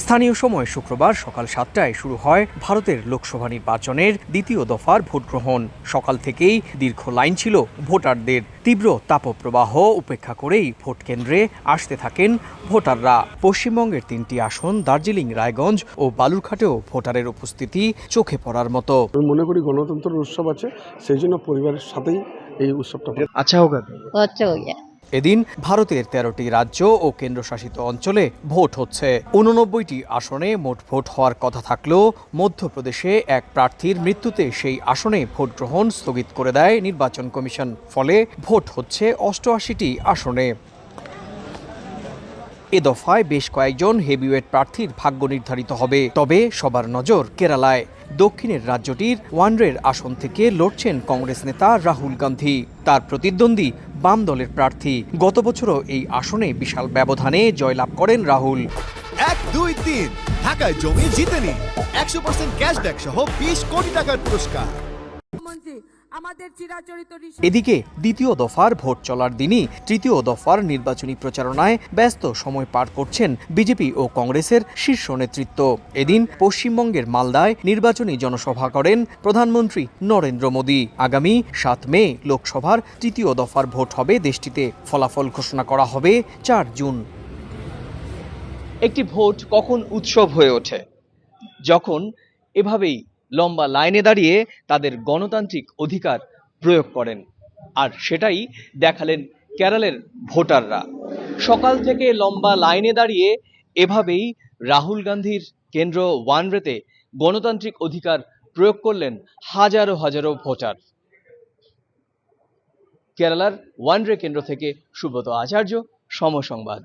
স্থানীয় সময় শুক্রবার সকাল 7টায় শুরু হয় ভারতের লোকসভা নির্বাচনের দ্বিতীয় দফার ভোট গ্রহণ। সকাল থেকেই দীর্ঘ লাইন ছিল ভোটারদের। তীব্র তাপপ্রবাহ উপেক্ষা করেই ভোট কেন্দ্রে আসতে থাকেন ভোটাররা। পশ্চিমবঙ্গের 3টি আসন দার্জিলিং, রায়গঞ্জ ও বালুরঘাটেও ভোটারের উপস্থিতি চোখে পড়ার মতো। আমি মনে করি গণতন্ত্রের উৎসব আছে, সেই জন্য পরিবারের সাথেই এই উৎসবটা। আচ্ছা হোগা এদিন ভারতের 13টি রাজ্য ও কেন্দ্রশাসিত অঞ্চলে ভোট হচ্ছে। 89টি আসনে মোট ভোট হওয়ার কথা থাকলেও মধ্যপ্রদেশে এক প্রার্থীর মৃত্যুতে সেই আসনে ভোট গ্রহণ স্থগিত করে দেয় নির্বাচন কমিশন। ফলে ভোট হচ্ছে 88টি আসনে। এ দফায় বেশ কয়েকজন হেভিওয়েট প্রার্থীর ভাগ্য নির্ধারিত হবে। তবে সবার নজর কেরালায়। দক্ষিণের রাজ্যটির ওয়ানরের আসন থেকে লড়ছেন কংগ্রেস নেতা রাহুল গান্ধী। তার প্রতিদ্বন্দ্বী বাম দলের প্রার্থী। গত বছরও এই আসনে বিশাল ব্যবধানে জয়লাভ করেন রাহুল। 1, 2, 3 ঢাকায় জমি জিতে নিন 100% ক্যাশব্যাক সহ 20 কোটি টাকার পুরস্কার। এদিকে দ্বিতীয় দফার ভোট চলার দিনই তৃতীয় দফার নির্বাচনী প্রচারণায় ব্যস্ত সময় পার করছেন বিজেপি ও কংগ্রেসের শীর্ষ নেতৃত্ব। এদিন পশ্চিমবঙ্গের মালদায় নির্বাচনী জনসভা করেন প্রধানমন্ত্রী নরেন্দ্র মোদী। আগামী 7 মে লোকসভার তৃতীয় দফার ভোট হবে দেশটিতে। ফলাফল ঘোষণা করা হবে 4 জুন। একটি ভোট কখন উৎসব হয়ে ওঠে? যখন এভাবেই লম্বা লাইনে দাঁড়িয়ে তাদের গণতান্ত্রিক অধিকার প্রয়োগ করেন। আর সেটাই দেখালেন কেরলের ভোটাররা। সকাল থেকে লম্বা লাইনে দাঁড়িয়ে এভাবেই রাহুল গান্ধীর কেন্দ্র ওয়ানরেতে গণতান্ত্রিক অধিকার প্রয়োগ করলেন হাজারো হাজারো ভোটার। কেরালার ওয়ানরে কেন্দ্র থেকে সুব্রত আচার্য, সময় সংবাদ।